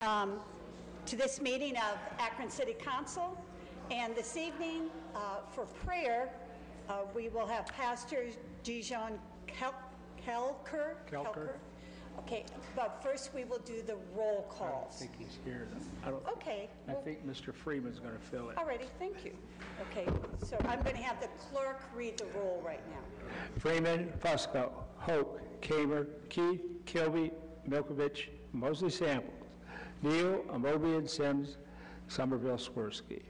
To this meeting of Akron City Council. And this evening, for prayer, we will have Pastor Dijon Kelker. Okay, but first we will do the roll calls. I don't think he's here. Okay. I think Mr. Freeman's going to fill it. Alrighty, thank you. Okay, so I'm going to have the clerk read the roll right now. Freeman, Fusco, Hoke, Kamer, Keith, Kilby, Milkovich, Mosley Samples, Neal, Amobian, Sims, Somerville, Swirsky.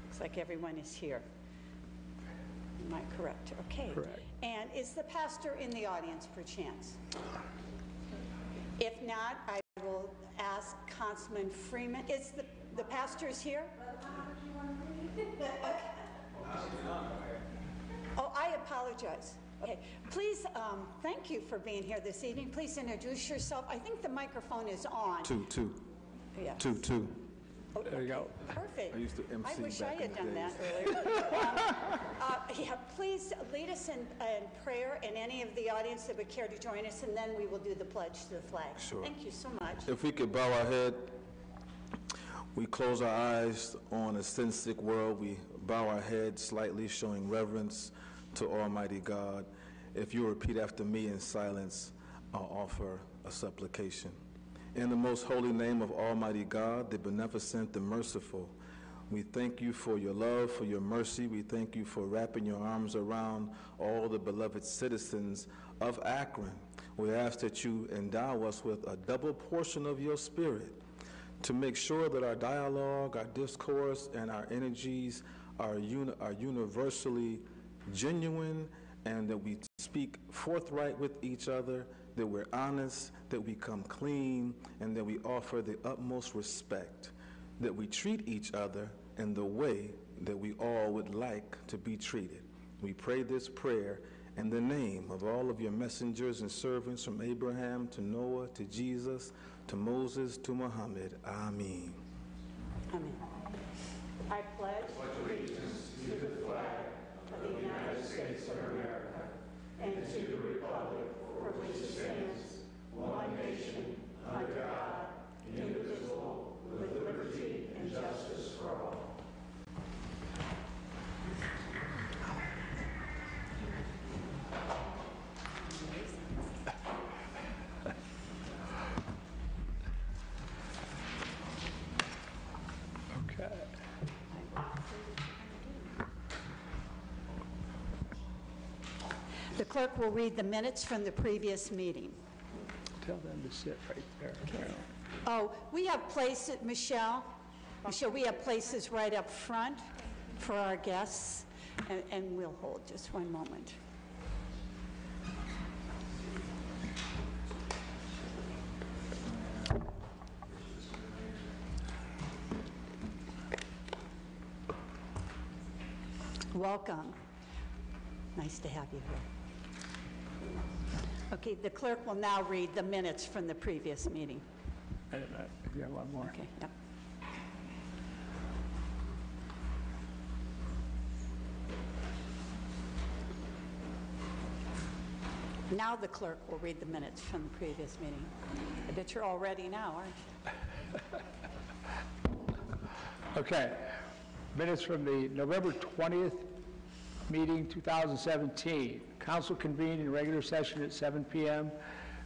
Looks like everyone is here. Am I correct? Okay. Correct. And is the pastor in the audience, perchance? If not, I will ask Councilman Freeman. Is the pastor's here? Oh, I apologize. Okay, please, thank you for being here this evening. Please introduce yourself. I think the microphone is on. Two. Yes. Two. Oh, There you go. Perfect. I used to MC I wish I back had in the done days. that earlier. Please lead us in prayer, and any of the audience that would care to join us, and then we will do the pledge to the flag. Sure. Thank you so much. If we could bow our head, we close our eyes on a sin-sick world. We bow our head slightly, showing reverence to Almighty God. If you repeat after me in silence, I'll offer a supplication. In the most holy name of Almighty God, the beneficent, the merciful, we thank you for your love, for your mercy. We thank you for wrapping your arms around all the beloved citizens of Akron. We ask that you endow us with a double portion of your spirit to make sure that our dialogue, our discourse, and our energies are universally genuine, and that we speak forthright with each other, that we're honest, that we come clean, and that we offer the utmost respect, that we treat each other in the way that we all would like to be treated. We pray this prayer in the name of all of your messengers and servants, from Abraham to Noah to Jesus to Moses to Muhammad. Amen. Amen. I pledge allegiance to the flag of the United States of America and to the republic for which it stands, one nation, under God, indivisible, with liberty and justice for all. Okay. The clerk will read the minutes from the previous meeting. Tell them to sit right there. Oh, we have places, Michelle, we have places right up front for our guests, and we'll hold just one moment. Welcome. Nice to have you here. Okay, the clerk will now read the minutes from the previous meeting. I don't know. You have one more. Okay, yep. Now the clerk will read the minutes from the previous meeting. I bet you're all ready now, aren't you? Okay. Minutes from the November 20th meeting, 2017. Council convened in regular session at 7 p.m.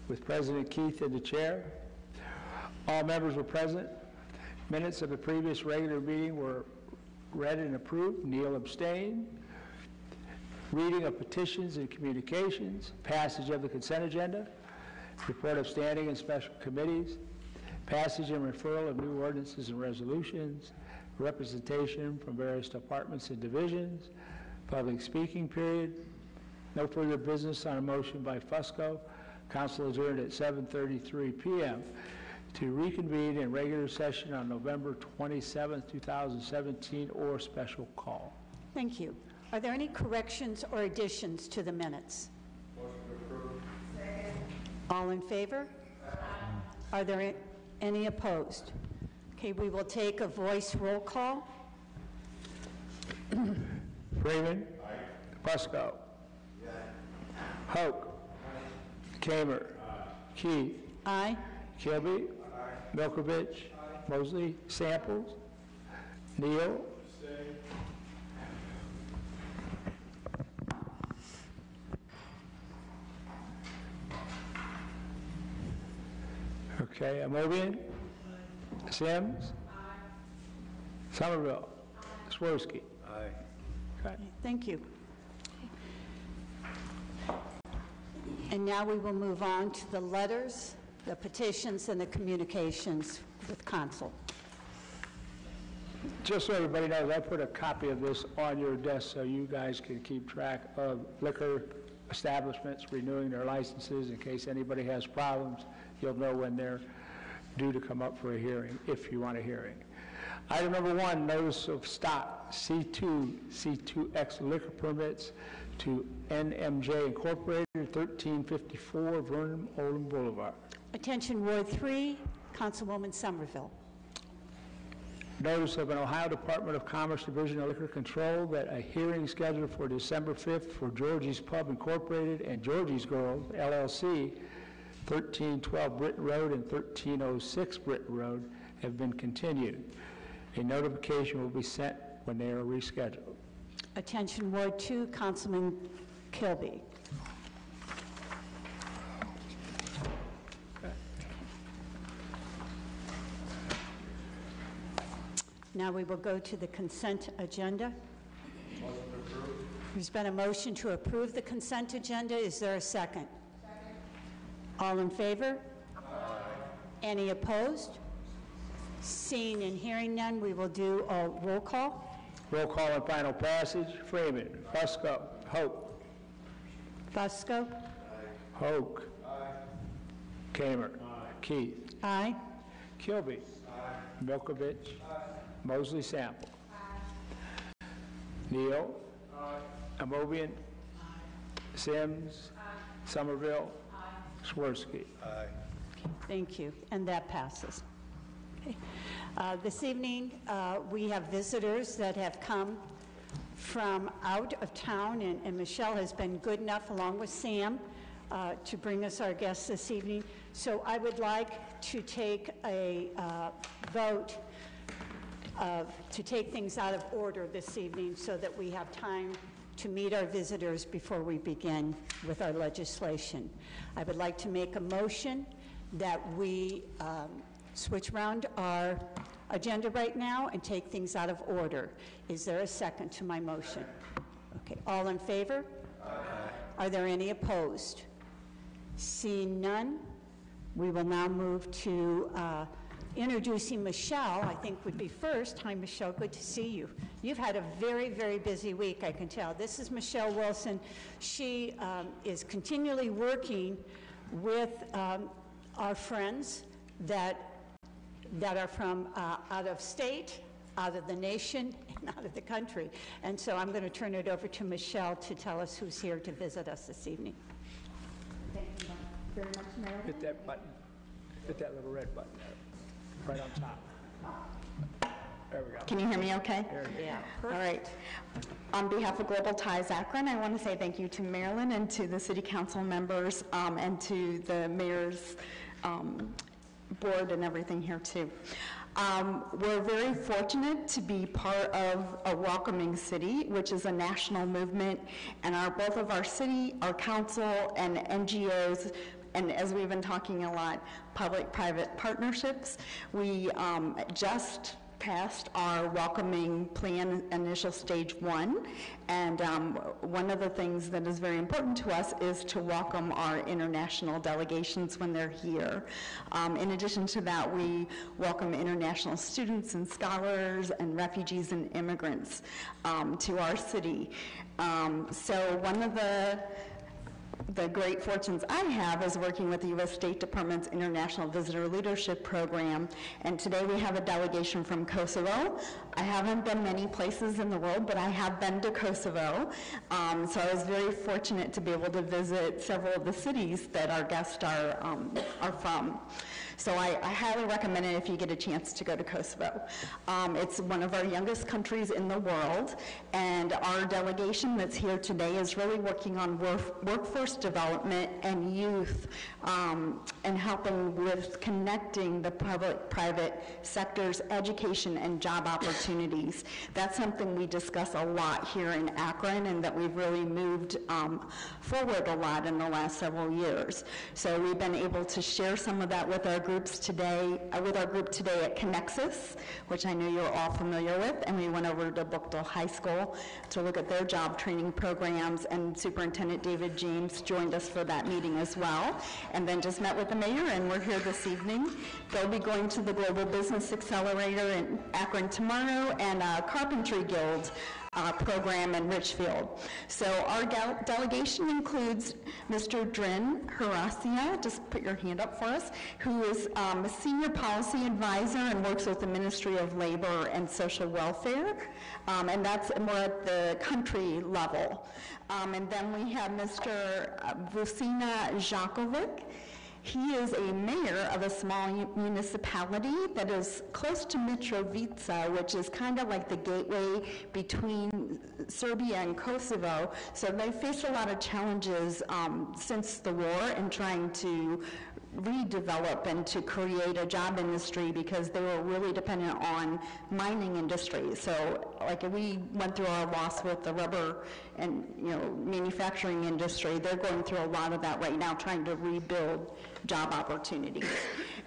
with President Keith in the chair. All members were present. Minutes of the previous regular meeting were read and approved. Neal abstained. Reading of petitions and communications. Passage of the consent agenda. Report of standing and special committees. Passage and referral of new ordinances and resolutions. Representation from various departments and divisions. Public speaking period. No further business on a motion by Fusco. Council adjourned at 7:33 p.m. to reconvene in regular session on November 27, 2017, or special call. Thank you. Are there any corrections or additions to the minutes? Motion to approve. All in favor? Are there any opposed? Okay, we will take a voice roll call. Freeman. Aye. Fusco. Aye. Hoke. Aye. Kamer. Aye. Keith. Aye. Kilby. Aye. Milkovich. Mosley. Samples. Neal. Okay, Amobian. Sims. Somerville. Swirsky. Okay. Thank you. And now we will move on to the letters, the petitions, and the communications with council. Just so everybody knows, I put a copy of this on your desk so you guys can keep track of liquor establishments renewing their licenses in case anybody has problems. You'll know when they're due to come up for a hearing, if you want a hearing. Item number 1, notice of stop, C2, C2X liquor permits to NMJ Incorporated, 1354 Vernon Olin Boulevard. Attention Ward 3, Councilwoman Somerville. Notice of an Ohio Department of Commerce Division of Liquor Control that a hearing scheduled for December 5th for Georgie's Pub Incorporated and Georgie's Girls, LLC, 1312 Britton Road and 1306 Britton Road have been continued. A notification will be sent when they are rescheduled. Attention Ward 2, Councilman Kilby. Now we will go to the consent agenda. There's been a motion to approve the consent agenda. Is there a second? Second. All in favor? Aye. Any opposed? Seeing and hearing none, we will do a roll call. Roll call and final passage. Freeman. Fusco. Hope. Fusco. Aye. Hoke. Aye. Kamer. Aye. Keith. Aye. Kilby. Aye. Milkovich. Aye. Mosley Sample. Aye. Neal. Aye. Amobian. Aye. Sims. Aye. Somerville. Aye. Swirsky. Aye. Thank you, and that passes. Okay. This evening, we have visitors that have come from out of town, and Michelle has been good enough, along with Sam, to bring us our guests this evening. So I would like to take a vote to take things out of order this evening so that we have time to meet our visitors before we begin with our legislation. I would like to make a motion that we switch around our agenda right now and take things out of order. Is there a second to my motion? Okay, all in favor? Aye. Are there any opposed? Seeing none, we will now move to introducing Michelle, I think would be first. Hi, Michelle, good to see you. You've had a very, very busy week, I can tell. This is Michelle Wilson. She is continually working with our friends that are from out of state, out of the nation, and out of the country. And so I'm going to turn it over to Michelle to tell us who's here to visit us this evening. Thank you very much, Marilyn. Hit that button. Hit that little red button there, right on top. There we go. Can you hear me okay? Yeah. All right. On behalf of Global Ties Akron, I want to say thank you to Marilyn and to the city council members and to the mayor's board and everything here too. We're very fortunate to be part of a welcoming city, which is a national movement, and both of our city, our council, and NGOs, and as we've been talking a lot, public-private partnerships. We just passed our welcoming plan, initial stage 1, and one of the things that is very important to us is to welcome our international delegations when they're here. In addition to that, we welcome international students and scholars and refugees and immigrants to our city. So one of the great fortunes I have is working with the U.S. State Department's International Visitor Leadership Program, and today we have a delegation from Kosovo. I haven't been many places in the world, but I have been to Kosovo, so I was very fortunate to be able to visit several of the cities that our guests are from. So I highly recommend it if you get a chance to go to Kosovo. It's one of our youngest countries in the world, and our delegation that's here today is really working on workforce development and youth, and helping with connecting the public-private sectors, education, and job opportunities. That's something we discuss a lot here in Akron, and that we've really moved forward a lot in the last several years. So we've been able to share some of that with our groups today, with our group today at Connexus, which I know you're all familiar with, and we went over to Bookdale High School to look at their job training programs, and Superintendent David James joined us for that meeting as well, and then just met with the mayor, and we're here this evening. They'll be going to the Global Business Accelerator in Akron tomorrow, and Carpentry Guild program in Richfield. So our delegation includes Mr. Drin Harasia, just put your hand up for us, who is a senior policy advisor and works with the Ministry of Labor and Social Welfare, and that's more at the country level. And then we have Mr. Vusina Jakovic. He is a mayor of a small municipality that is close to Mitrovica, which is kind of like the gateway between Serbia and Kosovo. So they faced a lot of challenges since the war in trying to redevelop and to create a job industry, because they were really dependent on mining industry. So like we went through our loss with the rubber and manufacturing industry. They're going through a lot of that right now, trying to rebuild job opportunities.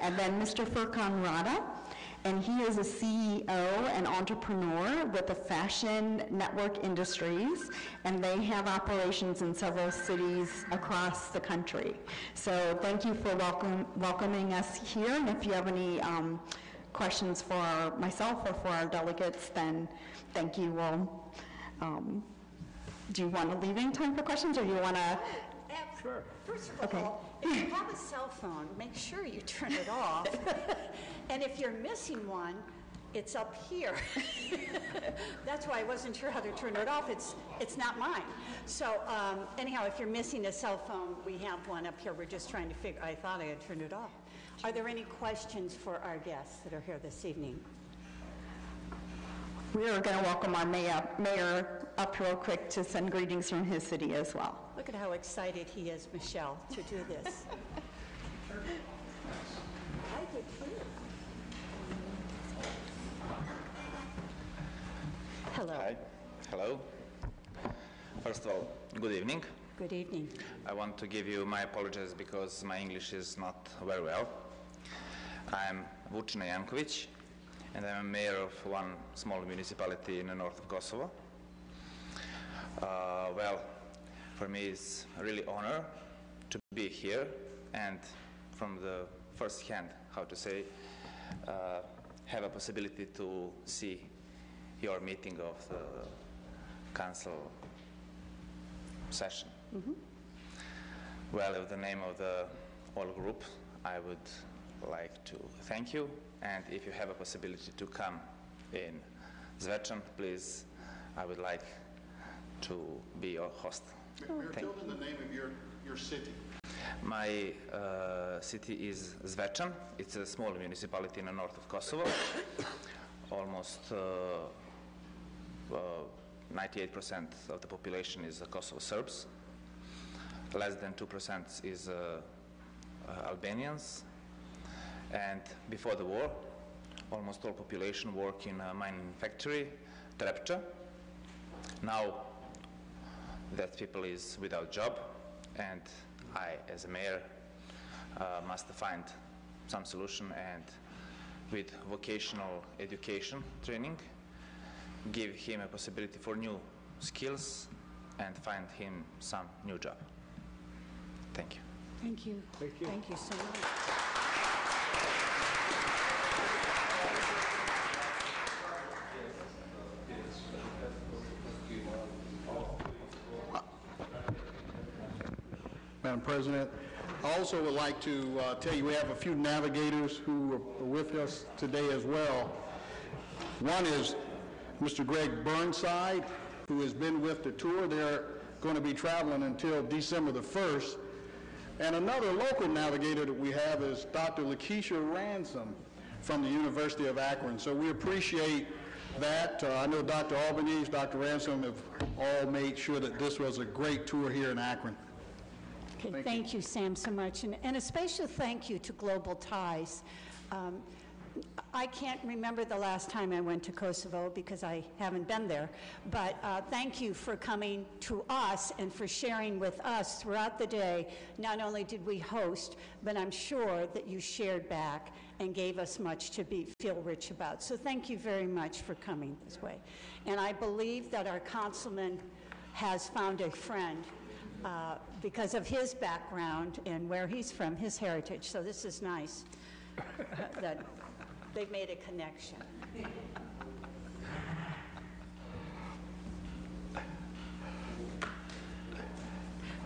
And then Mr. Furkan Rada, and he is a CEO and entrepreneur with the Fashion Network Industries, and they have operations in several cities across the country. So thank you for welcoming us here, and if you have any questions for myself or for our delegates, then thank you. Do you want to leave any time for questions, or do you want to? Sure. First of all, if you have a cell phone, make sure you turn it off. And if you're missing one, it's up here. That's why I wasn't sure how to turn it off. It's not mine. So anyhow, if you're missing a cell phone, we have one up here. We're just trying to figure. I thought I had turned it off. Are there any questions for our guests that are here this evening? We are going to welcome our mayor up real quick to send greetings from his city as well. Look at how excited he is, Michelle, to do this. I did too. Hello. Hi. Hello. First of all, good evening. Good evening. I want to give you my apologies because my English is not very well. I'm Vucina Jankovic, and I'm a mayor of one small municipality in the north of Kosovo. Well, for me it's a really honor to be here, and from the first hand, have a possibility to see your meeting of the council session. Mm-hmm. Well, in the name of the whole group, I would like to thank you, and if you have a possibility to come in Zvečan, please, I would like to be your host. Mayor, tell them the name of your city. My city is Zvečan. It's a small municipality in the north of Kosovo. Almost 98% of the population is Kosovo Serbs. Less than 2% is Albanians. And before the war, almost all population worked in a mining factory, Trepča. Now that people is without job, and I, as a mayor, must find some solution, and with vocational education training, give him a possibility for new skills and find him some new job. Thank you. Thank you. Thank you. Thank you so much. Madam President, I also would like to tell you we have a few navigators who are with us today as well. One is Mr. Greg Burnside, who has been with the tour. They're going to be traveling until December the 1st. And another local navigator that we have is Dr. Lakeisha Ransom from the University of Akron. So we appreciate that. I know Dr. Albanese, Dr. Ransom have all made sure that this was a great tour here in Akron. Okay, thank you, Sam, so much. And a special thank you to Global Ties. I can't remember the last time I went to Kosovo because I haven't been there, but thank you for coming to us and for sharing with us throughout the day. Not only did we host, but I'm sure that you shared back and gave us much to feel rich about. So thank you very much for coming this way. And I believe that our councilman has found a friend because of his background and where he's from, his heritage. So this is nice that they've made a connection.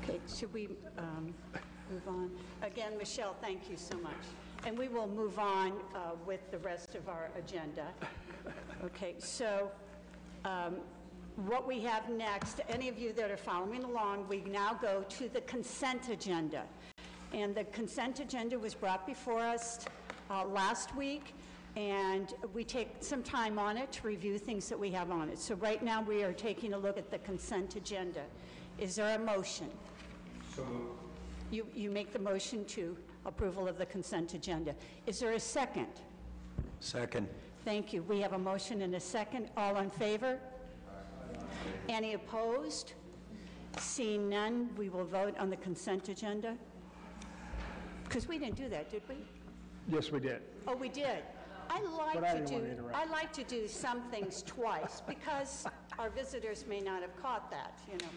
Okay, should we move on? Again, Michelle, thank you so much. And we will move on with the rest of our agenda. Okay, so what we have next, any of you that are following along, we now go to the consent agenda. And the consent agenda was brought before us last week, and we take some time on it to review things that we have on it. So right now we are taking a look at the consent agenda. Is there a motion? So moved. You make the motion to approval of the consent agenda. Is there a second? Second. Thank you. We have a motion and a second. All in favor? Any opposed? Seeing none, we will vote on the consent agenda. Because we didn't do that, did we? Yes, we did. Oh, we did. I But I didn't want to interrupt. I like to do some things twice because our visitors may not have caught that, you know.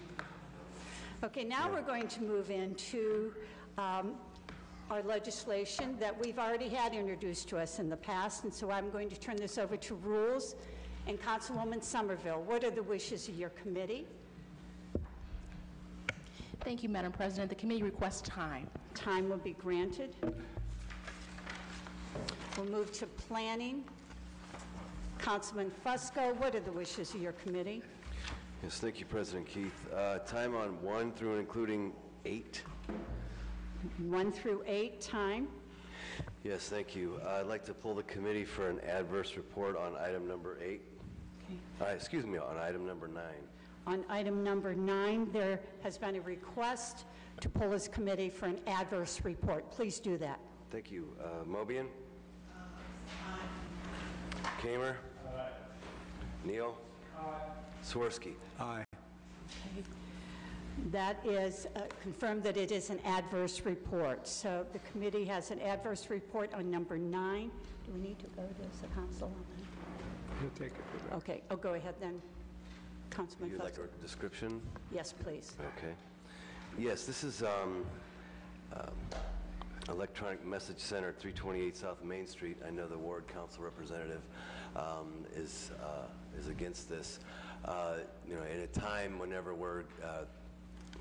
Okay, now we're going to move into our legislation that we've already had introduced to us in the past, and so I'm going to turn this over to Rules and Councilwoman Somerville. What are the wishes of your committee? Thank you, Madam President. The committee requests time. Time will be granted. We'll move to planning. Councilman Fusco, what are the wishes of your committee? Yes, thank you, President Keith. Time on 1 through and including 8. 1 through 8, time. Yes, thank you. I'd like to pull the committee for an adverse report on item number 8. Okay. Excuse me, on item number 9. On item number 9, there has been a request to pull this committee for an adverse report. Please do that. Thank you. Mobian? Kamer? Neal? Swirsky? Aye. Okay. That is confirmed that it is an adverse report. So the committee has an adverse report on number 9. Do we need to go to the council on that? You'll take it for that. Okay. Oh, go ahead then, Councilman You'd like Fusco. a description? Yes, please. Okay. Yes, this is Electronic Message Center, 328 South Main Street. I know the ward council representative is against this. You know, in a time whenever we're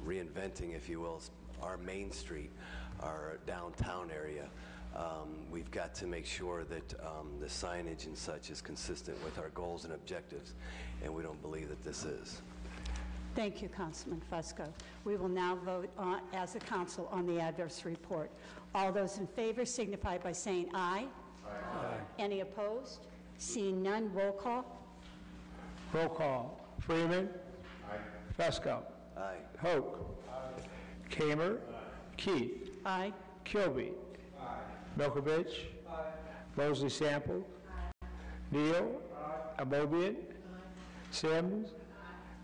reinventing, if you will, our main street, our downtown area, we've got to make sure that the signage and such is consistent with our goals and objectives, and we don't believe that this is. Thank you, Councilman Fusco. We will now vote as a council on the adverse report. All those in favor signify by saying aye. Aye. Any opposed? Seeing none, roll call. Roll call. Freeman. Aye. Fusco. Aye. Hoke. Aye. Kamer. Aye. Keith. Aye. Kilby. Aye. Milkovich. Aye. Mosley Sample. Aye. Neal. Aye. Amobian. Aye. Sims. Aye.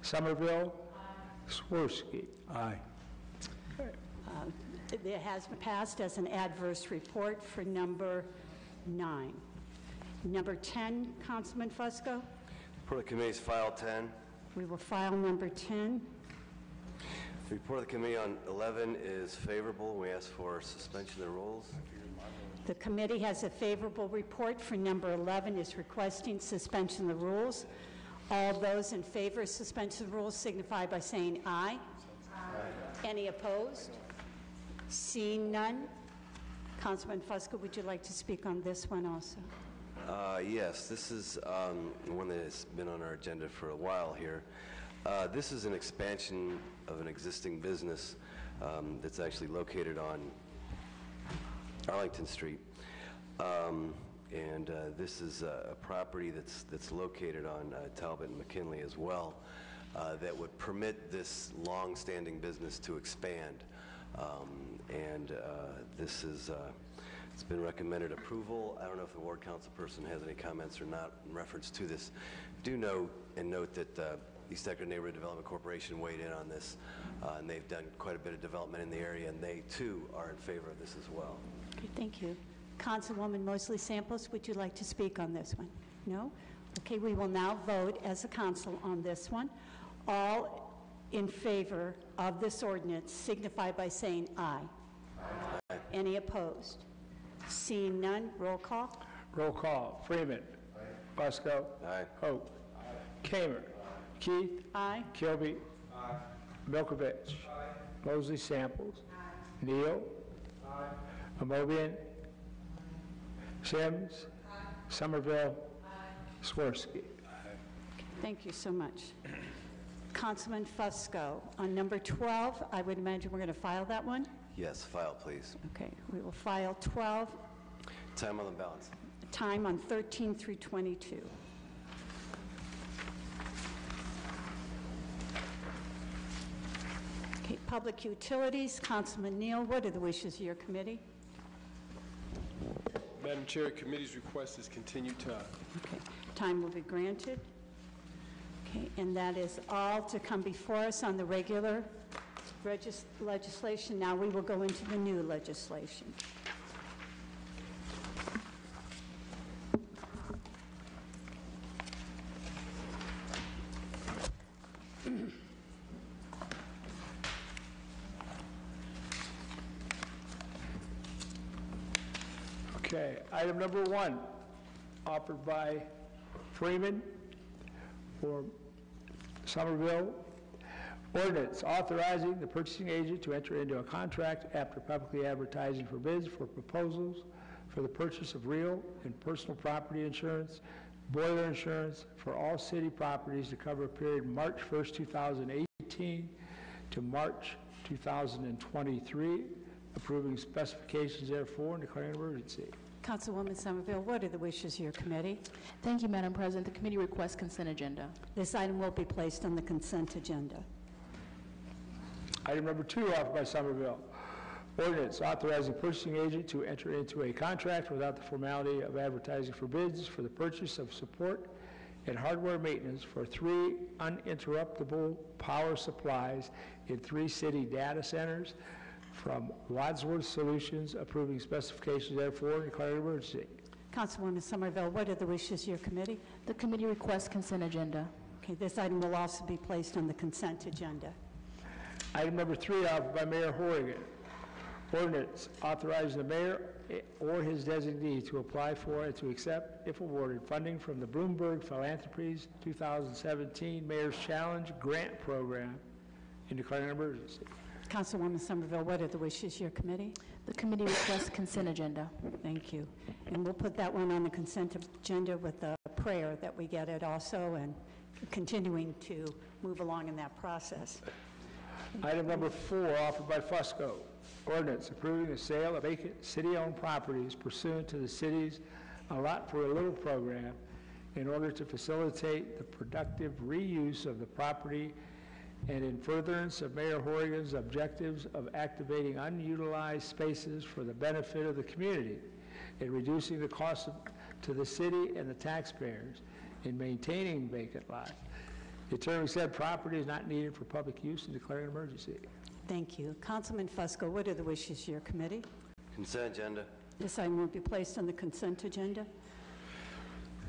Somerville. Aye. Swirsky. Aye. It has passed as an adverse report for number 9. Number 10, Councilman Fusco. Report of the committee's file 10. We will file number 10. The report of the committee on 11 is favorable. We ask for suspension of the rules. The committee has a favorable report for number 11, is requesting suspension of the rules. All those in favor of suspension of the rules signify by saying aye. Aye. Any opposed? Seeing none. Councilman Fusco, would you like to speak on this one also? Yes, this is one that has been on our agenda for a while here. This is an expansion of an existing business that's actually located on Arlington Street. And this is a property that's located on Talbot and McKinley as well, that would permit this long-standing business to expand. This is, it's been recommended approval. I don't know if the ward council person has any comments or not in reference to this. Do know and note that East Akron Neighborhood Development Corporation weighed in on this, and they've done quite a bit of development in the area, and they too are in favor of this as well. Okay, thank you. Councilwoman Mosley Samples, would you like to speak on this one? No? Okay, we will now vote as a council on this one. All in favor of this ordinance signify by saying aye. Aye. Any opposed? Seeing none, roll call. Roll call. Freeman. Aye. Fusco. Aye. Hope. Aye. Kamer. Keith. Aye. Kilby. Aye. Milkovich. Aye. Mosley Samples. Aye. Neal. Aye. Amobian. Sims. Aye. Somerville. Aye. Swirsky. Thank you so much. Councilman Fusco, on number 12, I would imagine we're going to file that one? Yes, file, please. Okay, we will file 12. Time on the balance. Time on 13 through 22. Okay, Public Utilities, Councilman Neal, what are the wishes of your committee? Madam Chair, committee's request is continued time. Okay, time will be granted. Okay, and that is all to come before us on the regular legislation. Now we will go into the new legislation. Okay, item number 1, offered by Freeman for Somerville. Ordinance authorizing the purchasing agent to enter into a contract after publicly advertising for bids for proposals for the purchase of real and personal property insurance, boiler insurance for all city properties to cover a period March 1st, 2018 to March 2023, approving specifications therefore and declaring an emergency. Councilwoman Somerville, what are the wishes of your committee? Thank you, Madam President. The committee requests consent agenda. This item will be placed on the consent agenda. Item number 2, offered by Somerville. Ordinance authorizing purchasing agent to enter into a contract without the formality of advertising for bids for the purchase of support and hardware maintenance for 3 uninterruptible power supplies in 3 city data centers from Wadsworth Solutions, approving specifications therefore and declaring an emergency. Councilwoman Somerville, what are the wishes of your committee? The committee requests consent agenda. Okay, this item will also be placed on the consent agenda. Item number 3, offered by Mayor Horrigan. Ordinance authorizing the mayor or his designee to apply for and to accept, if awarded, funding from the Bloomberg Philanthropies 2017 Mayor's Challenge Grant Program and declaring an emergency. Councilwoman Somerville, what are the wishes of your committee? The committee requests consent agenda. Thank you. And we'll put that one on the consent agenda with a prayer that we get it also and continuing to move along in that process. Item number 4, offered by Fusco. Ordinance approving the sale of vacant city-owned properties pursuant to the city's A Lot for a Little program in order to facilitate the productive reuse of the property and in furtherance of Mayor Horrigan's objectives of activating unutilized spaces for the benefit of the community and reducing the cost to the city and the taxpayers in maintaining vacant lots. Determining said property is not needed for public use and declaring an emergency. Thank you. Councilman Fusco, what are the wishes of your committee? Consent agenda. This item will be placed on the consent agenda.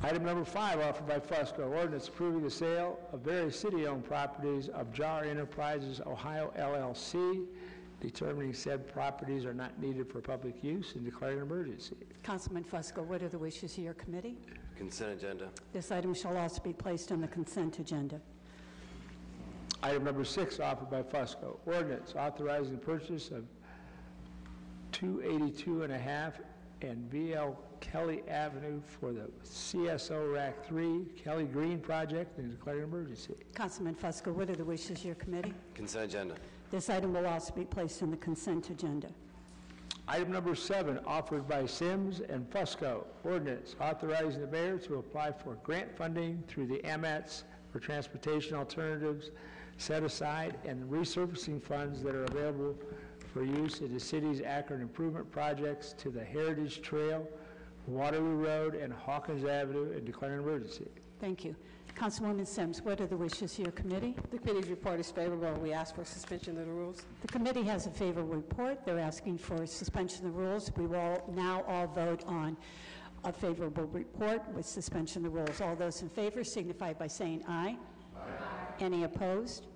Item number 5, offered by Fusco. Ordinance approving the sale of various city-owned properties of JAR Enterprises Ohio LLC, determining said properties are not needed for public use and declaring an emergency. Councilman Fusco, what are the wishes of your committee? Consent agenda. This item shall also be placed on the consent agenda. Item number 6, offered by Fusco. Ordinance authorizing the purchase of 282.5 and V.L. Kelly Avenue for the CSO Rack 3 Kelly Green project and declaring an emergency. Councilman Fusco, what are the wishes of your committee? Consent agenda. This item will also be placed on the consent agenda. Item number 7, offered by Sims and Fusco, ordinance authorizing the mayor to apply for grant funding through the AMATS for transportation alternatives set aside and resurfacing funds that are available for use in the city's Akron improvement projects to the Heritage Trail, Waterloo Road, and Hawkins Avenue, and declaring an emergency. Thank you. Councilwoman Sims, what are the wishes of your committee? The committee's report is favorable. We ask for suspension of the rules. The committee has a favorable report. They're asking for suspension of the rules. We will now all vote on a favorable report with suspension of the rules. All those in favor signify by saying aye. Aye. Any opposed?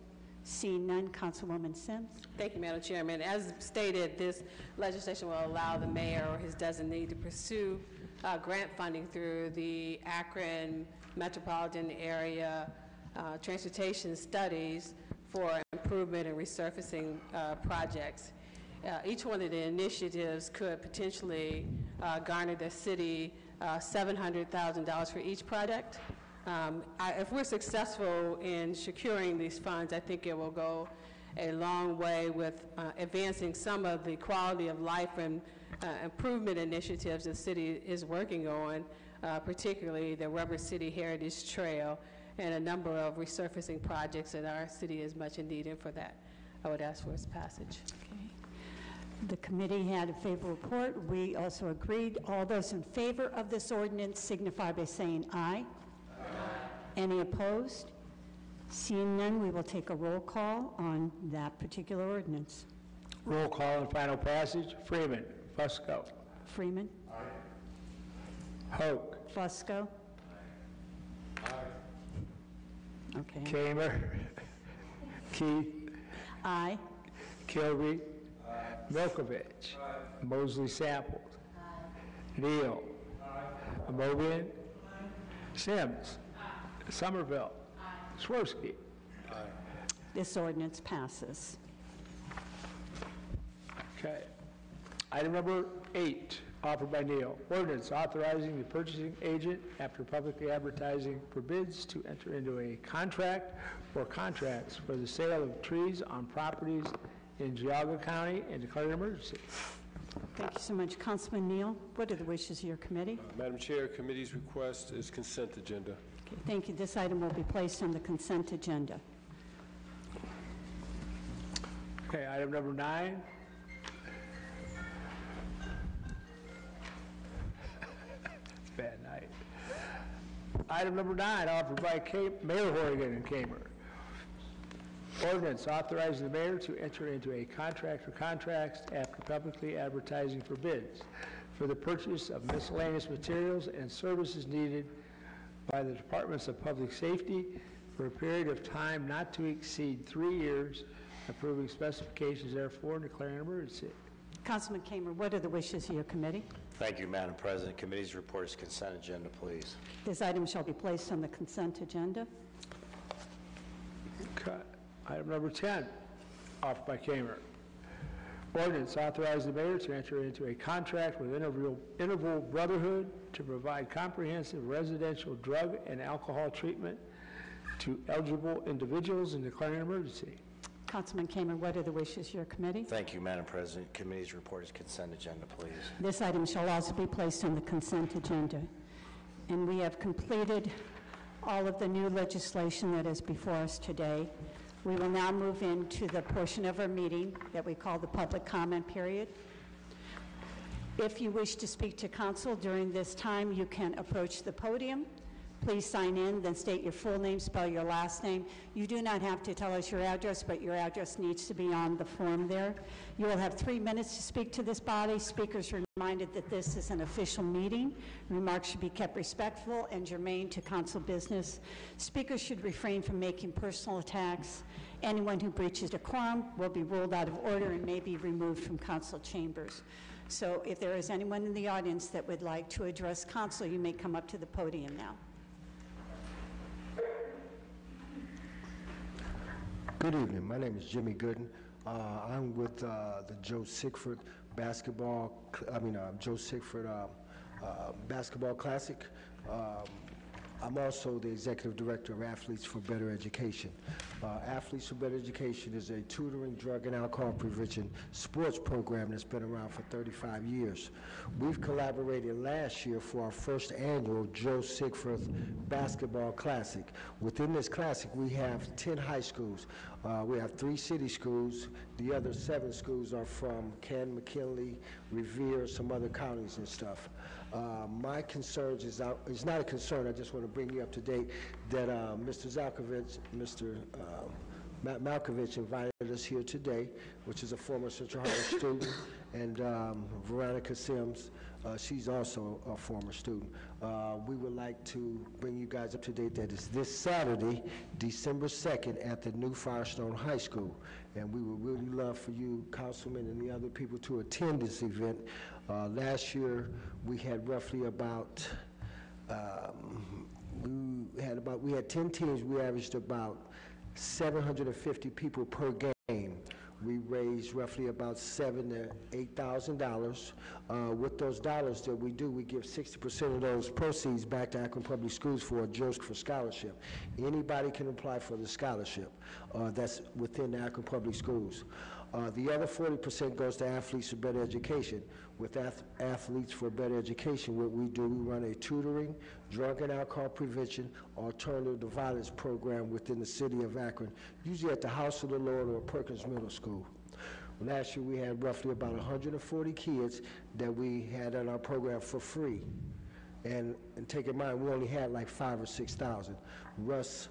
Seeing none, Councilwoman Sims. Thank you, Madam Chairman. As stated, this legislation will allow the mayor or his designee to pursue grant funding through the Akron metropolitan area transportation studies for improvement and resurfacing projects. Each one of the initiatives could potentially garner the city $700,000 for each project. If we're successful in securing these funds, I think it will go a long way with advancing some of the quality of life and improvement initiatives the city is working on, particularly the Rubber City Heritage Trail and a number of resurfacing projects that our city is much in need of. For that, I would ask for its passage. Okay. The committee had a favorable report. We also agreed. All those in favor of this ordinance signify by saying aye. Aye. Any opposed? Seeing none, we will take a roll call on that particular ordinance. Roll call and final passage. Freeman. Fusco. Freeman. Aye. Hoke. Fusco. Aye. Okay. Kamer. Keith. Aye. Kilby. Milkovich. Mosley Samples. Neal. Mobian. Sims. Somerville. Swirsky. This ordinance passes. Okay. Item number 8, offered by Neal. Ordinance authorizing the purchasing agent, after publicly advertising for bids, to enter into a contract or contracts for the sale of trees on properties in Geauga County and declaring an emergency. Thank you so much. Councilman Neal, what are the wishes of your committee? Madam Chair, committee's request is consent agenda. Okay, thank you. This item will be placed on the consent agenda. Okay, item number 9. It's a bad night. Item number 9, offered by Mayor Horrigan and Kamer. Ordinance authorizing the mayor to enter into a contract or contracts after publicly advertising for bids for the purchase of miscellaneous materials and services needed by the Departments of Public Safety for a period of time not to exceed 3 years, approving specifications therefore and declaring an emergency. Councilman Kamer, what are the wishes of your committee? Thank you, Madam President. Committee's report is consent agenda, please. This item shall be placed on the consent agenda. Okay. Item number 10, offered by Kamer. Ordinance authorizing the mayor to enter into a contract with Interval Brotherhood to provide comprehensive residential drug and alcohol treatment to eligible individuals and declaring an emergency. Councilman Kamer, what are the wishes of your committee? Thank you, Madam President. Committee's report is consent agenda, please. This item shall also be placed on the consent agenda. And we have completed all of the new legislation that is before us today. We will now move into the portion of our meeting that we call the public comment period. If you wish to speak to council during this time, you can approach the podium. Please sign in, then state your full name, spell your last name. You do not have to tell us your address, but your address needs to be on the form there. You will have 3 minutes to speak to this body. Speakers are reminded that this is an official meeting. Remarks should be kept respectful and germane to council business. Speakers should refrain from making personal attacks. Anyone who breaches decorum will be ruled out of order and may be removed from council chambers. So if there is anyone in the audience that would like to address council, you may come up to the podium now. Good evening. My name is Jimmy Gooden. I'm with the Joe Sickford Basketball Classic. I'm also the executive director of Athletes for Better Education. Athletes for Better Education is a tutoring, drug and alcohol prevention sports program that's been around for 35 years. We've collaborated last year for our first annual Joe Sigford Basketball Classic. Within this classic, we have 10 high schools. We have 3 city schools. The other 7 schools are from Canton, McKinley, Revere, some other counties and stuff. My concerns is, it's not a concern, I just want to bring you up to date, that Mr. Zalkovich, Mr. Malkovich invited us here today, which is a former Central Harvard student, and Veronica Sims, she's also a former student. We would like to bring you guys up to date that it's this Saturday, December 2nd, at the new Firestone High School. And we would really love for you, councilmen and the other people, to attend this event. Last year, we had roughly about, we had 10 teams. We averaged about 750 people per game. We raised roughly about $7,000 to $8,000. With those dollars that we do, we give 60% of those proceeds back to Akron Public Schools for a Joe for scholarship. Anybody can apply for the scholarship that's within the Akron Public Schools. The other 40% goes to Athletes for Better Education. With Athletes for Better Education, what we do, we run a tutoring, drug and alcohol prevention, alternative to violence program within the city of Akron, usually at the House of the Lord or Perkins Middle School. Last year, we had roughly about 140 kids that we had on our program for free. And take in mind, we only had like 5,000 or 6,000. Russ,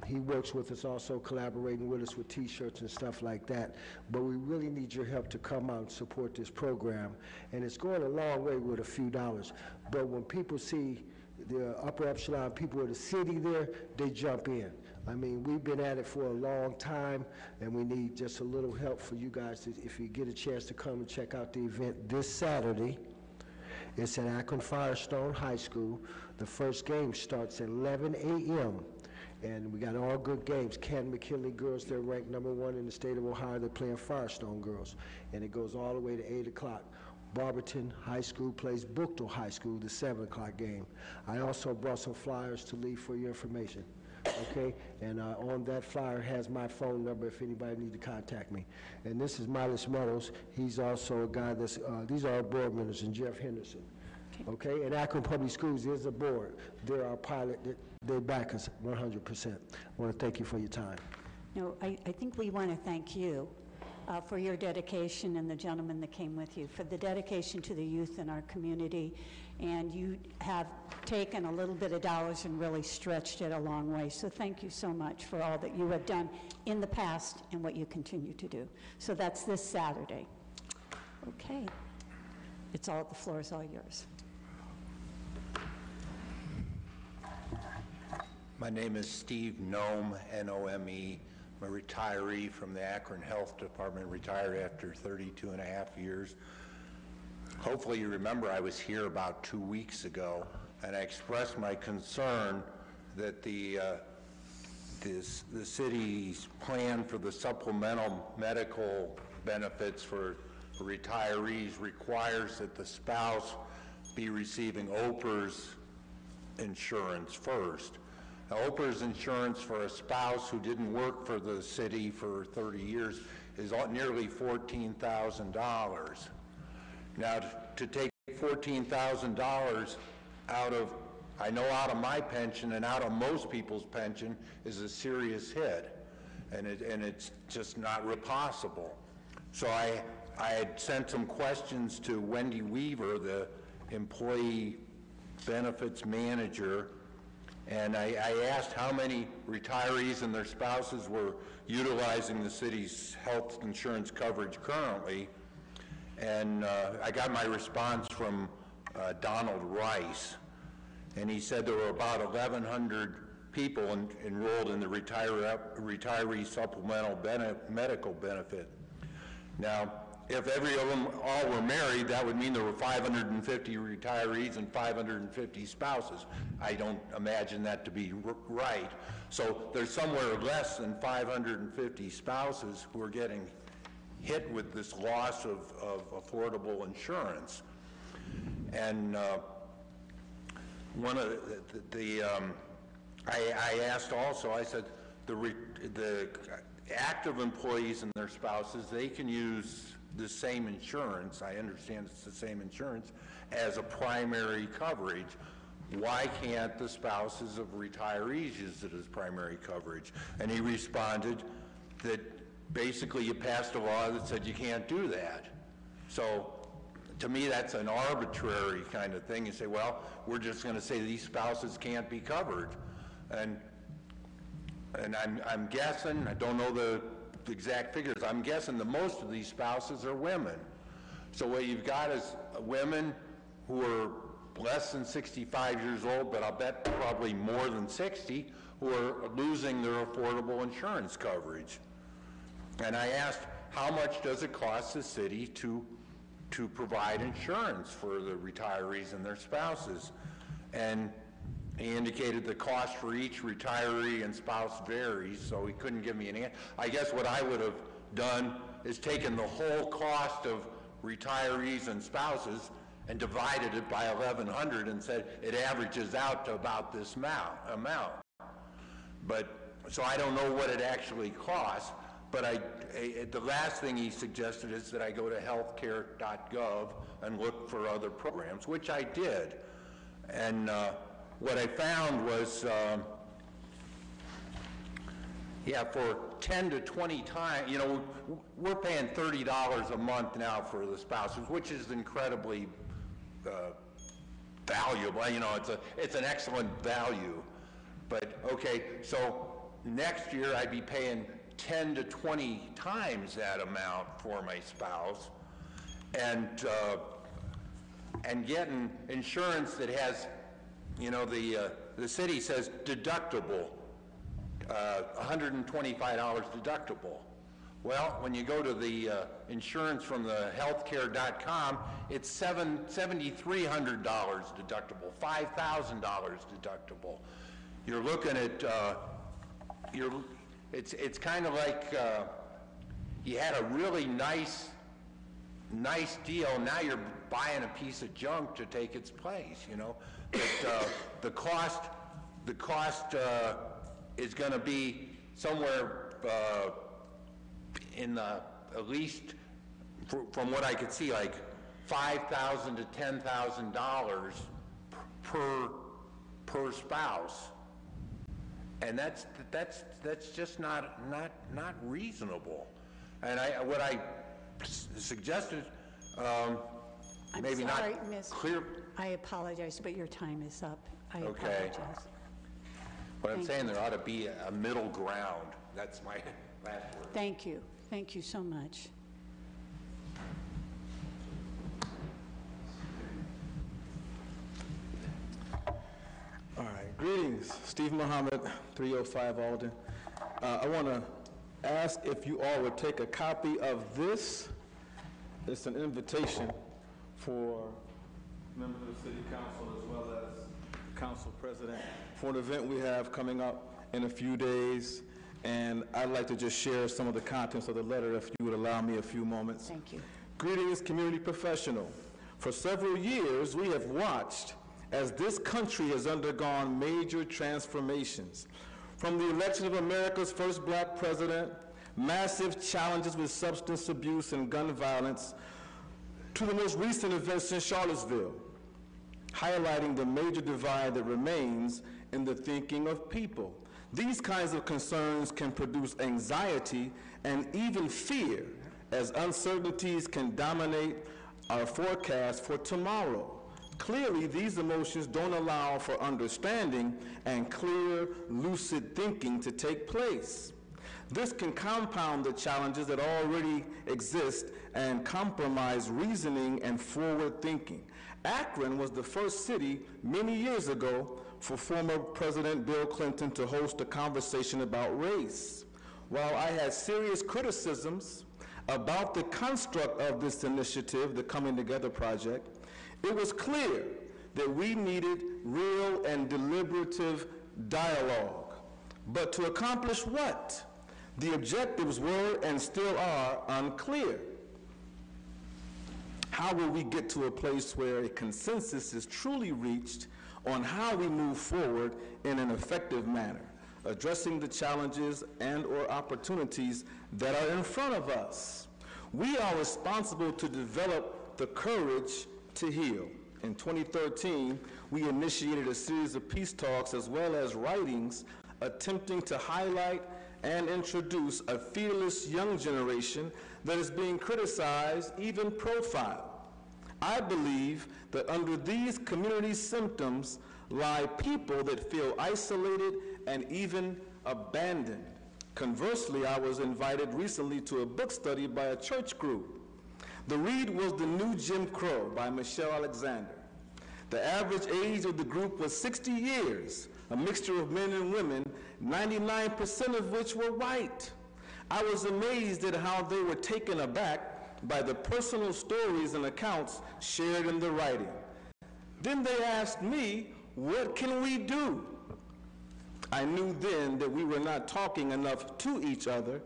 he works with us also, collaborating with us with T-shirts and stuff like that. But we really need your help to come out and support this program. And it's going a long way with a few dollars. But when people see the upper echelon people of the city there, they jump in. I mean, we've been at it for a long time, and we need just a little help for you guys to, if you get a chance to come and check out the event this Saturday. It's at Akron Firestone High School. The first game starts at 11 a.m. And we got all good games. Canton McKinley girls, they're ranked #1 in the state of Ohio. They're playing Firestone girls. And it goes all the way to 8 o'clock. Barberton High School plays Bookville High School, the 7 o'clock game. I also brought some flyers to leave for your information. Okay? And on that flyer has my phone number if anybody needs to contact me. And this is Miles Meadows. He's also a guy that's, these are our board members, and Jeff Henderson. Okay? And Akron Public Schools is a board. They're our pilot. They back us 100%. I want to thank you for your time. No, I think we want to thank you for your dedication, and the gentleman that came with you, for the dedication to the youth in our community. And you have taken a little bit of dollars and really stretched it a long way. So thank you so much for all that you have done in the past and what you continue to do. So that's this Saturday. Okay. The floor is all yours. My name is Steve Nome, N-O-M-E. I'm a retiree from the Akron Health Department, retired after 32 and a half years. Hopefully you remember I was here about 2 weeks ago, and I expressed my concern that the city's plan for the supplemental medical benefits for retirees requires that the spouse be receiving OPR's insurance first. Now, OPR's insurance for a spouse who didn't work for the city for 30 years is nearly $14,000. Now, to take $14,000 out of my pension and out of most people's pension is a serious hit, and it's just not possible. So I had sent some questions to Wendy Weaver, the employee benefits manager, and I asked how many retirees and their spouses were utilizing the city's health insurance coverage currently, and I got my response from Donald Rice, and he said there were about 1,100 people enrolled in the retiree supplemental medical benefit. Now, if all were married, that would mean there were 550 retirees and 550 spouses. I don't imagine that to be right. So there's somewhere less than 550 spouses who are getting hit with this loss of affordable insurance. And one of I asked also, I said, the active employees and their spouses, they can use the same insurance, I understand it's the same insurance, as a primary coverage. Why can't the spouses of retirees use it as primary coverage? And he responded that basically you passed a law that said you can't do that. So to me, that's an arbitrary kind of thing. You say, well, we're just going to say these spouses can't be covered. And I'm guessing, I don't know the exact figures, I'm guessing that most of these spouses are women. So what you've got is women who are less than 65 years old, but I'll bet probably more than 60, who are losing their affordable insurance coverage. And I asked, how much does it cost the city to provide insurance for the retirees and their spouses? And he indicated the cost for each retiree and spouse varies, so he couldn't give me an answer. I guess what I would have done is taken the whole cost of retirees and spouses and divided it by 1,100 and said it averages out to about this amount. But, so I don't know what it actually costs, but the last thing he suggested is that I go to healthcare.gov and look for other programs, which I did. And what I found was, for 10 to 20 times, we're paying $30 a month now for the spouses, which is incredibly valuable. It's an excellent value. But okay, so next year I'd be paying 10 to 20 times that amount for my spouse, and getting insurance that has, the city says deductible, $125 deductible. Well, when you go to the insurance from the healthcare.com, it's $7,300 deductible, $5,000 deductible. You're looking at, it's kind of like you had a really nice deal, now you're buying a piece of junk to take its place, But, the cost is going to be somewhere in the, at least from what I could see, like $5,000 to $10,000 per spouse, and that's just not reasonable. And what I suggested, maybe not clear. I apologize, but your time is up. I Okay. apologize. But I'm saying there ought to be a middle ground. That's my last word. Thank you. Thank you so much. All right, greetings, Steve Muhammad, 305 Alden. I want to ask if you all would take a copy of this. It's an invitation for members of the City Council as well as the Council President for an event we have coming up in a few days. And I'd like to just share some of the contents of the letter if you would allow me a few moments. Thank you. Greetings, community professional. For several years, we have watched as this country has undergone major transformations. From the election of America's first black president, massive challenges with substance abuse and gun violence, to the most recent events in Charlottesville, highlighting the major divide that remains in the thinking of people. These kinds of concerns can produce anxiety and even fear, as uncertainties can dominate our forecast for tomorrow. Clearly, these emotions don't allow for understanding and clear, lucid thinking to take place. This can compound the challenges that already exist and compromise reasoning and forward thinking. Akron was the first city many years ago for former President Bill Clinton to host a conversation about race. While I had serious criticisms about the construct of this initiative, the Coming Together Project, it was clear that we needed real and deliberative dialogue. But to accomplish what? The objectives were and still are unclear. how will we get to a place where a consensus is truly reached on how we move forward in an effective manner, addressing the challenges and/or opportunities that are in front of us? We are responsible to develop the courage to heal. In 2013, we initiated a series of peace talks as well as writings attempting to highlight and introduce a fearless young generation that is being criticized, even profiled. I believe that under these community symptoms lie people that feel isolated and even abandoned. Conversely, I was invited recently to a book study by a church group. The read was The New Jim Crow by Michelle Alexander. The average age of the group was 60 years, a mixture of men and women, 99% of which were white. I was amazed at how they were taken aback by the personal stories and accounts shared in the writing. Then they asked me, what can we do? I knew then that we were not talking enough to each other,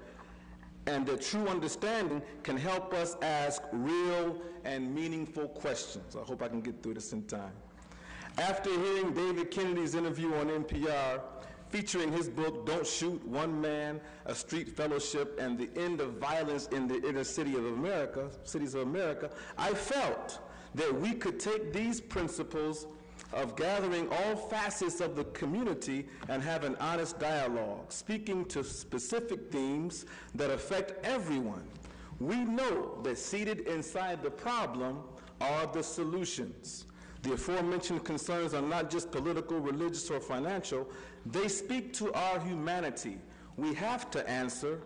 and that true understanding can help us ask real and meaningful questions. I hope I can get through this in time. After hearing David Kennedy's interview on NPR, featuring his book, Don't Shoot, One Man, A Street Fellowship, and the End of Violence in the Inner Cities of America, I felt that we could take these principles of gathering all facets of the community and have an honest dialogue, speaking to specific themes that affect everyone. We know that seated inside the problem are the solutions. The aforementioned concerns are not just political, religious, or financial. They speak to our humanity. We have to answer.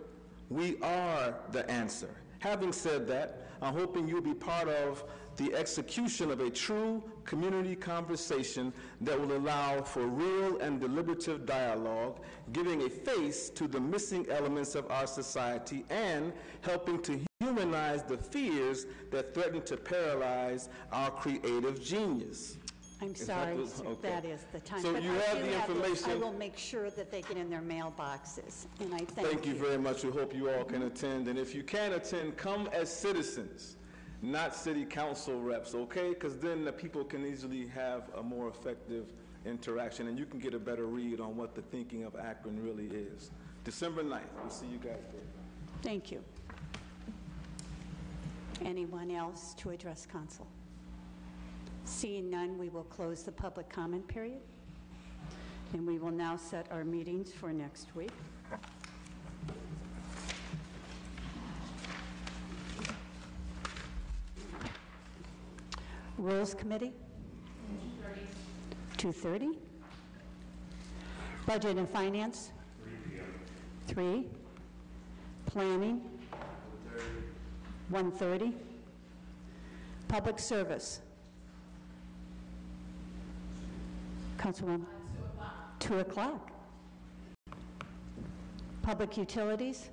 We are the answer. Having said that, I'm hoping you'll be part of the execution of a true community conversation that will allow for real and deliberative dialogue, giving a face to the missing elements of our society and helping to humanize the fears that threaten to paralyze our creative genius. I'm sorry, sir, okay. that is the time. So But you I have do the this. information. I will make sure that they get in their mailboxes, and I Thank you very much. We hope you all can attend. And if you can attend, come as citizens, not city council reps, okay? Because then the people can easily have a more effective interaction, and you can get a better read on what the thinking of Akron really is. December 9th, we'll see you guys there. Thank you. Anyone else to address council? Seeing none, we will close the public comment period, and we will now set our meetings for next week. Rules Committee? 2:30. Budget and Finance? 3. Planning? 1:30. Public Service? Councilwoman? 2 o'clock. Public Utilities?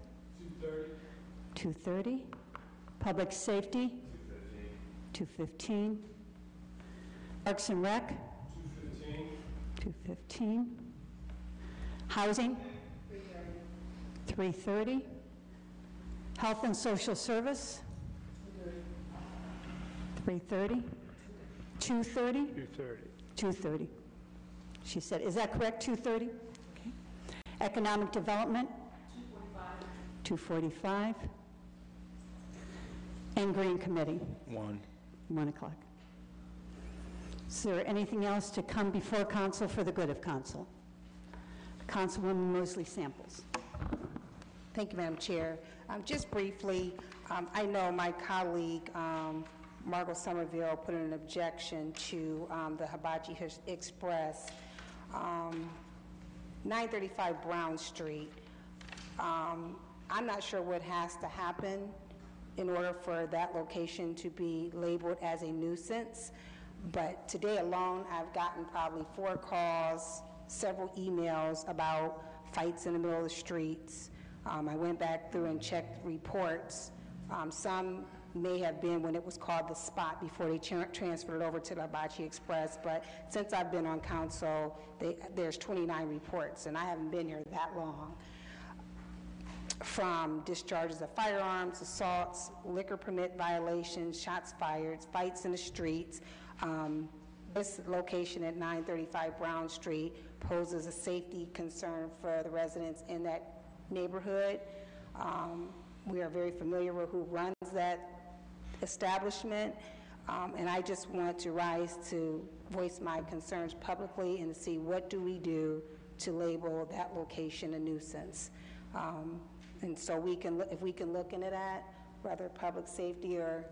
2:30. Public Safety? 2:15. Parks and Rec? 2:15. Housing? 3:30. Health and Social Service? 3:30. 2:30? 2:30. 2:30. She said, is that correct, 2:30? Okay. Economic Development? 2:45. And Green Committee? 1 o'clock. Is there anything else to come before council for the good of council? Councilwoman Mosley Samples. Thank you, Madam Chair. Just briefly, I know my colleague, Margot Somerville, put in an objection to the Hibachi Express, 935 Brown Street. I'm not sure what has to happen in order for that location to be labeled as a nuisance, but today alone, I've gotten probably 4 calls, several emails about fights in the middle of the streets. I went back through and checked reports. Some may have been when it was called The Spot before they transferred it over to the Hibachi Express, but since I've been on council, there's 29 reports, and I haven't been here that long. from discharges of firearms, assaults, liquor permit violations, shots fired, fights in the streets. This location at 935 Brown Street poses a safety concern for the residents in that neighborhood. We are very familiar with who runs that establishment, and I just want to rise to voice my concerns publicly and to see what do we do to label that location a nuisance. And so if we can look into that, whether public safety or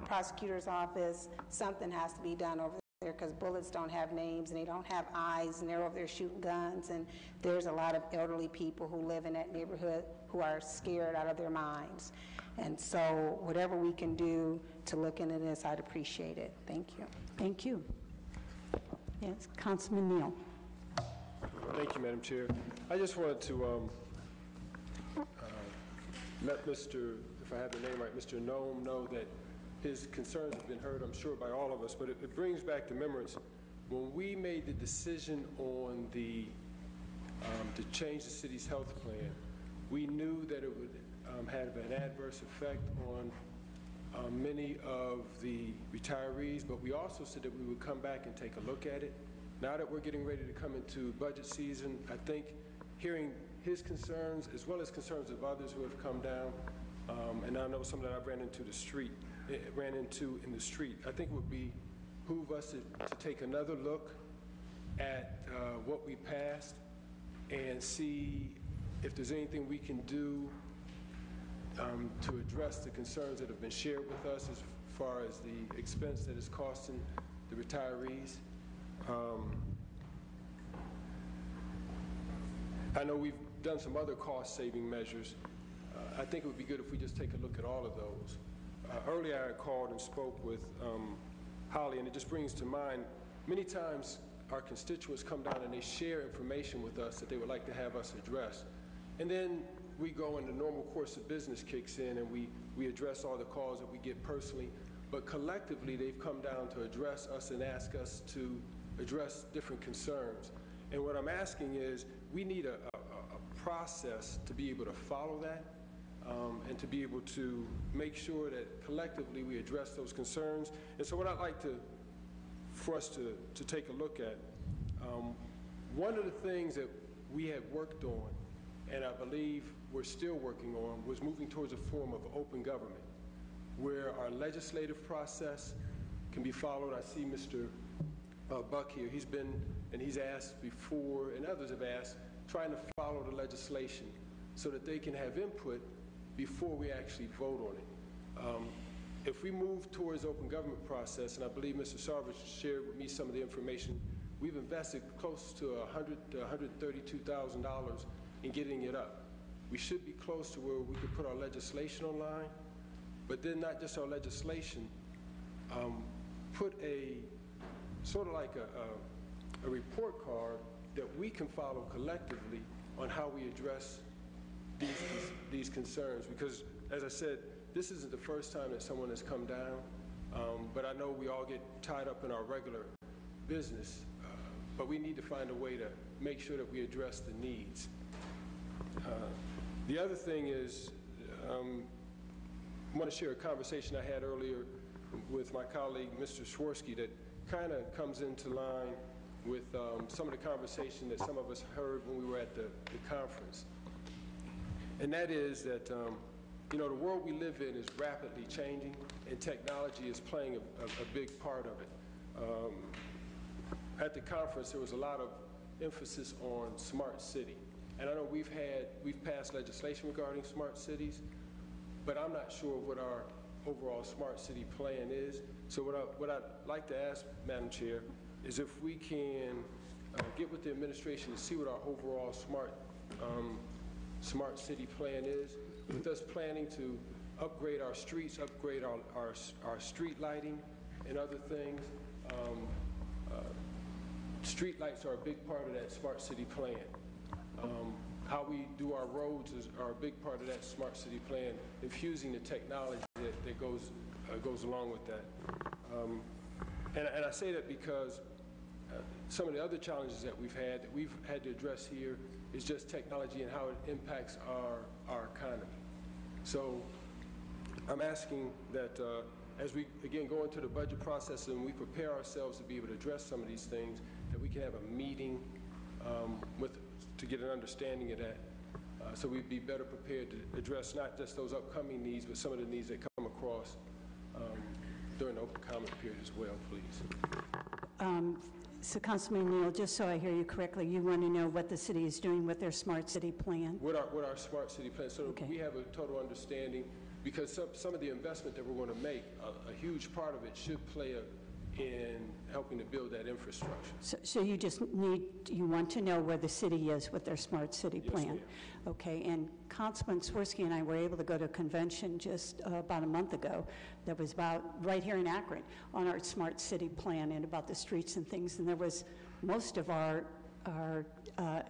prosecutor's office, something has to be done over there because bullets don't have names and they don't have eyes and they're over there shooting guns, and there's a lot of elderly people who live in that neighborhood who are scared out of their minds. And so whatever we can do to look into this, I'd appreciate it. Thank you. Thank you. Yes, Councilman Neal. Thank you, Madam Chair. I just wanted to let Mr., if I have the name right, Mr. Noam know that his concerns have been heard, I'm sure, by all of us, but it brings back to remembrance when we made the decision on the to change the city's health plan, we knew that it would have an adverse effect on many of the retirees, but we also said that we would come back and take a look at it. Now that we're getting ready to come into budget season, I think hearing his concerns as well as concerns of others who have come down, and I know some that I've ran into in the street, I think it would behoove us to take another look at what we passed and see if there's anything we can do to address the concerns that have been shared with us as far as the expense that is costing the retirees. I know we've done some other cost-saving measures. I think it would be good if we just take a look at all of those. Earlier I called and spoke with Holly, and it just brings to mind, many times our constituents come down and they share information with us that they would like to have us address. And then we go and the normal course of business kicks in and we address all the calls that we get personally. But collectively, they've come down to address us and ask us to address different concerns. And what I'm asking is, we need a process to be able to follow that and to be able to make sure that collectively we address those concerns. And so what I'd like for us to take a look at, one of the things that we had worked on, and I believe we're still working on, was moving towards a form of open government, where our legislative process can be followed. I see Mr. Buck here. He's been, and he's asked before, and others have asked, trying to follow the legislation so that they can have input before we actually vote on it. If we move towards open government process, and I believe Mr. Sarvich shared with me some of the information, we've invested close to $100,000 to $132,000 in getting it up. We should be close to where we could put our legislation online, but then not just our legislation, put a sort of like a report card that we can follow collectively on how we address these concerns. Because, as I said, this isn't the first time that someone has come down, but I know we all get tied up in our regular business, but we need to find a way to make sure that we address the needs. The other thing is, I want to share a conversation I had earlier with my colleague, Mr. Swirsky, that kind of comes into line with some of the conversation that some of us heard when we were at the conference. And that is that, you know, the world we live in is rapidly changing, and technology is playing a big part of it. At the conference, there was a lot of emphasis on smart city. And I know we've passed legislation regarding smart cities, but I'm not sure what our overall smart city plan is. So what I'd like to ask, Madam Chair, is if we can get with the administration to see what our overall smart city plan is, with us planning to upgrade our streets, upgrade our street lighting and other things. Street lights are a big part of that smart city plan. How we do our roads are a big part of that smart city plan, infusing the technology that goes along with that. And I say that because some of the other challenges that we've had to address here is just technology and how it impacts our economy. So I'm asking that as we, again, go into the budget process and we prepare ourselves to be able to address some of these things, that we can have a meeting to get an understanding of that, so we'd be better prepared to address not just those upcoming needs, but some of the needs that come across during the open comment period as well, please. So Councilman Neal, just so I hear you correctly, you want to know what the city is doing with their smart city plan? With our smart city plan, so Okay. we have a total understanding, because some of the investment that we're going to make, a huge part of it should play in helping to build that infrastructure. So you just you want to know where the city is with their smart city Yes, plan? ma'am. Okay, and Councilman Swirsky and I were able to go to a convention just about a month ago that was about, right here in Akron, on our smart city plan and about the streets and things, and there was, most of our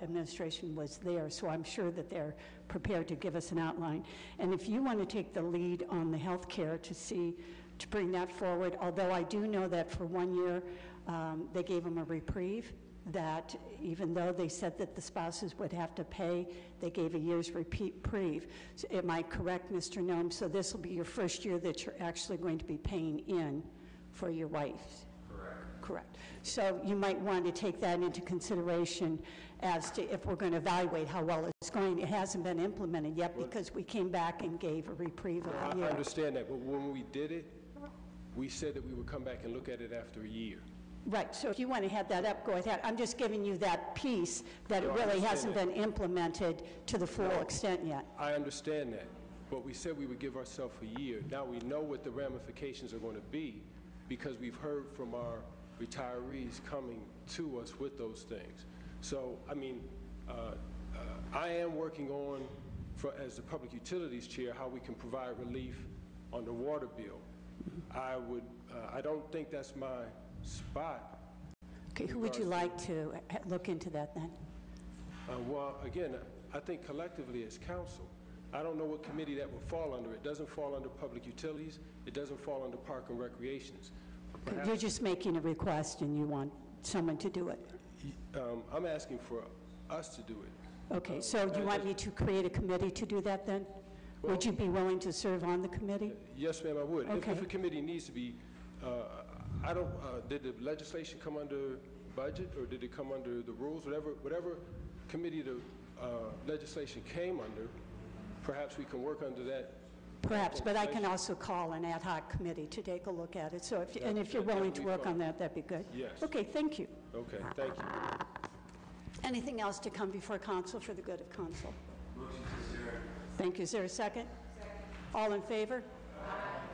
administration was there, so I'm sure that they're prepared to give us an outline. And if you want to take the lead on the health care to bring that forward, although I do know that for 1 year, they gave them a reprieve, that even though they said that the spouses would have to pay, they gave a year's reprieve. So am I correct, Mr. Noem? So this will be your first year that you're actually going to be paying in for your wife? Correct. So you might want to take that into consideration as to if we're going to evaluate how well it's going. It hasn't been implemented yet because we came back and gave a reprieve of a year. I understand that, but when we did it, we said that we would come back and look at it after a year. Right, so if you want to have that up, go ahead. I'm just giving you that piece that it No, I really understand hasn't that. been implemented to the full extent yet. I understand that, but we said we would give ourselves a year. Now we know what the ramifications are going to be because we've heard from our retirees coming to us with those things. So, I mean, I am working on, as the Public Utilities Chair, how we can provide relief on the water bill. I don't think that's my spot. Okay, who would you like to look into that then? Well, again, I think collectively as council, I don't know what committee that would fall under. It doesn't fall under Public Utilities. It doesn't fall under Park and Recreations. You're just making a request and you want someone to do it. I'm asking for us to do it. Okay, so do you want me to create a committee to do that then? Would you be willing to serve on the committee? Yes, ma'am, I would. Okay. If a committee needs to be, did the legislation come under budget or did it come under the rules? Whatever committee the legislation came under, perhaps we can work under that. Perhaps, but I can also call an ad hoc committee to take a look at it. So if you're willing to work on that, that'd be good. Yes. Okay, thank you. Okay, thank you. Anything else to come before council for the good of council? Thank you. Is there a second? All in favor? Aye.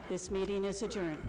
This meeting is adjourned.